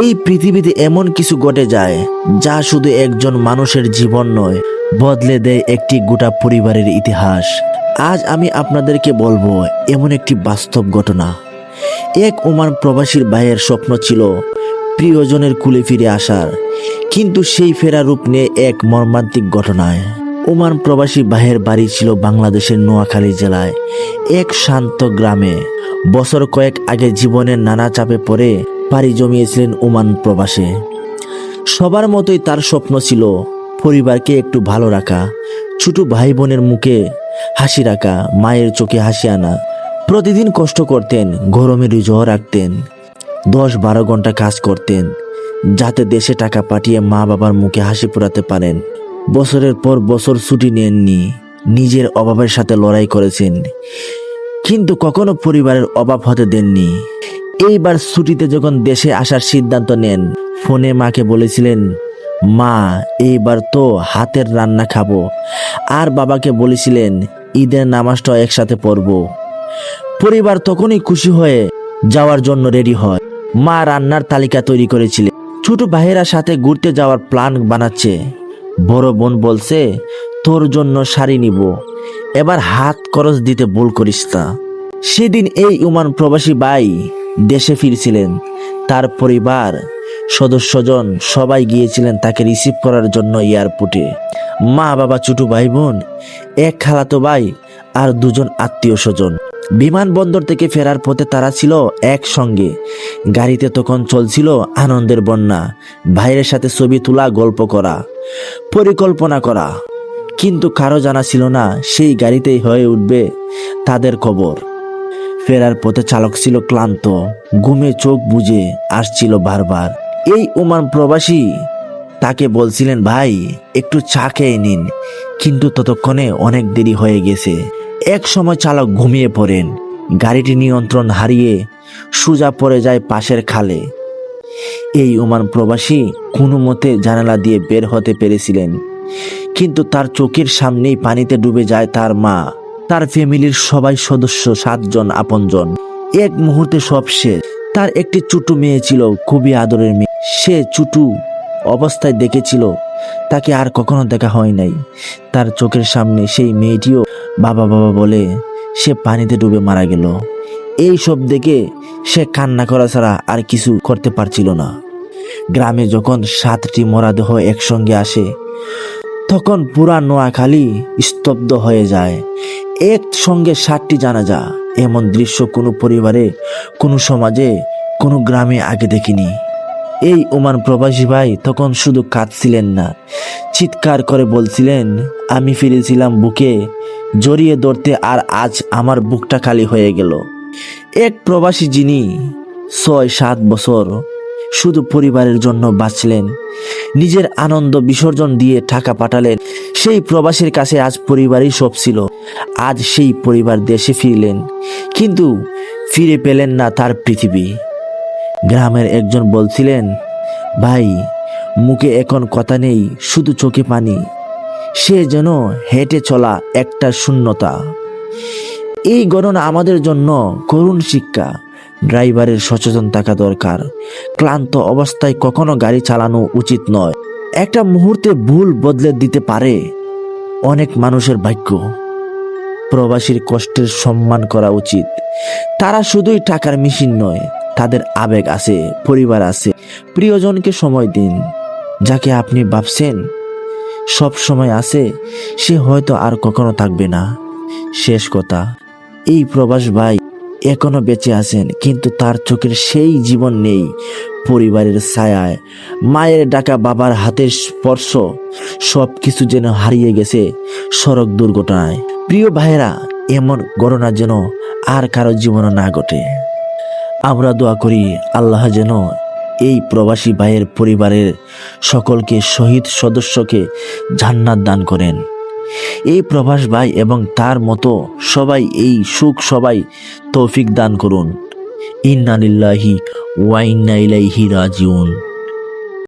এই পৃথিবীতে এমন কিছু ঘটে যায় যা শুধু একজন মানুষের জীবন নয়, বদলে দেয় একটি গোটা পরিবারের ইতিহাস। আজ আমি আপনাদেরকে বলবো এমন একটি বাস্তব ঘটনা। এক ওমান প্রবাসীর ভাইয়ের স্বপ্ন ছিল প্রিয়জনের কুলে ফিরে আসার, কিন্তু সেই ফেরা রূপ নিয়ে এক মর্মান্তিক ঘটনায়। ওমান প্রবাসী ভাইয়ের বাড়ি ছিল বাংলাদেশের নোয়াখালী জেলায় এক শান্ত গ্রামে। বছর কয়েক আগে জীবনের নানা চাপে পড়ে পাড়ি জমিয়েছিলেন ওমান প্রবাসে। সবার মতোই তার স্বপ্ন ছিল পরিবারকে একটু ভালো রাখা, ছোট ভাই বোনের মুখে হাসি রাখা, মায়ের চোখে হাসি আনা। প্রতিদিন কষ্ট করতেন, গরমে রিজোহ রাখতেন, 10-12 ঘন্টা কাজ করতেন যাতে দেশে টাকা পাঠিয়ে মা বাবার মুখে হাসি ফোটাতে পারেন। বছরের পর বছর ছুটি নেননি, নিজের অভাবের সাথে লড়াই করেছেন, কিন্তু কখনো পরিবারের অভাব হতে দেননি। এইবার ছুটিতে যখন দেশে আসার সিদ্ধান্ত নেন, ফোনে মাকে বলেছিলেন, মা এইবার তো হাতের রান্না খাবো। আর বাবাকে বলেছিলেন ঈদের নামাজটা একসাথে পড়ব। পরিবার তখনই খুশি হয়ে যাওয়ার জন্য রেডি হয়। মা রান্নার তালিকা তৈরি করেছিলেন, ছোট ভাইয়েরা সাথে ঘুরতে যাওয়ার প্ল্যান বানাচ্ছে। বড় বোন বলছে, তোর জন্য শাড়ি নিব, এবার হাত খরচ দিতে ভুল করিস না। সেদিন এই ওমান প্রবাসী ভাই দেশে ফিরছিলেন। তার পরিবার সদস্যজন সবাই গিয়েছিলেন তাকে রিসিভ করার জন্য এয়ারপোর্টে। মা বাবা, ছোট ভাই বোন, এক খালাতো ভাই আর 2জন আত্মীয় স্বজন। বিমানবন্দর থেকে ফেরার পথে তারা ছিল একসঙ্গে। গাড়িতে তখন চলছিল আনন্দের বন্যা, ভাইয়ের সাথে ছবি তোলা, গল্প করা, পরিকল্পনা করা। কিন্তু কারো জানা ছিল না সেই গাড়িতেই হয়ে উঠবে তাদের খবর। ফেরার পথে চালক ছিল ক্লান্ত, ঘুমে চোখ বুজে আসছিল বারবার। এই ওমান প্রবাসী তাকে বলছিলেন, ভাই একটু চা খেয়ে নিন, কিন্তু ততক্ষণে অনেক দেরি হয়ে গেছে। এক সময় চালক ঘুমিয়ে পড়েন, গাড়িটি নিয়ন্ত্রণ হারিয়ে সোজা পড়ে যায় পাশের খালে। এই ওমান প্রবাসী কোনো মতে জানালা দিয়ে বের হতে পেরেছিলেন, কিন্তু তার চোখের সামনেই পানিতে ডুবে যায় তার মা, তার ফ্যামিলির সবাই সদস্য, 7 জন আপনজন। এক মুহূর্তে সব শেষ। তার একটি ছোট মেয়ে ছিল, খুবই আদরের মেয়ে। সে ছোট অবস্থায় দেখেছিল, তাকে আর কখনো দেখা হয় নাই। তার চোখের সামনে সেই মেয়েটিও বাবা বাবা বলে সে পানিতে ডুবে মারা গেল। এই সব দেখে সে কান্না করা ছাড়া আর কিছু করতে পারছিল না। গ্রামে যখন 7টি মরদেহ একসঙ্গে আসে, তখন পুরা নোয়াখালী স্তব্ধ হয়ে যায়। একসঙ্গে 7টি জানাজা। এমন দৃশ্য কোনো পরিবারে, কোনো সমাজে, কোনো গ্রামে আগে দেখিনি। এই ওমান প্রবাসী ভাই তখন শুধু কাঁদছিলেন না, চিৎকার করে বলছিলেন, আমি ফিরেছিলাম বুকে জড়িয়ে ধরতে, আর আজ আমার বুকটা খালি হয়ে গেল। এক প্রবাসী যিনি 6-7 বছর শুধু পরিবারের জন্য বাঁচলেন, নিজের আনন্দ বিসর্জন দিয়ে টাকা পাঠালেন, সেই প্রবাসীর কাছে আজ পরিবারই সব ছিল। আজ সেই পরিবার দেশে ফিরলেন, কিন্তু ফিরে পেলেন না তার পৃথিবী। গ্রামের একজন বলছিলেন, ভাই মুখে এখন কথা নেই, শুধু চোখে পানি। সে যেন হেঁটে চলা একটা শূন্যতা। এই ঘটনা আমাদের জন্য করুণ শিক্ষা। ড্রাইভারের সচেতন থাকা দরকার। ক্লান্ত অবস্থায় কখনো গাড়ি চালানো উচিত নয়। একটা মুহূর্তে ভুল বদলে দিতে পারে অনেক মানুষের ভাগ্য। প্রবাসীর কষ্টের সম্মান করা উচিত। তারা শুধুই টাকার মেশিন নয়, তাদের আবেগ আছে, পরিবার আছে। প্রিয়জনকে সময় দিন। যাকে আপনি ভাবছেন সব সময় আছে, সে হয়তো আর কখনো থাকবে না। শেষ কথা, এই প্রবাস ভাই এখনো বেঁচে আছেন, কিন্তু তার চোখের সেই জীবন নেই। পরিবারের ছায়ায়, মায়ের ডাকা, বাবার হাতের স্পর্শ, সব কিছু যেন হারিয়ে গেছে সড়ক দুর্ঘটনায়। প্রিয় ভাইয়েরা, এমন ঘটনা যেন আর কারো জীবনে না ঘটে। আমরা দোয়া করি আল্লাহ যেন এই প্রবাসী ভাইয়ের পরিবারের সকলকে, শহীদ সদস্যকে জান্নাত দান করেন। এই প্রবাস ভাই এবং তার মতো সবাই এই সুখ সবাই তৌফিক দান করুন। ইন্না লিল্লাহি ওয়া ইন্না ইলাইহি রাজিউন।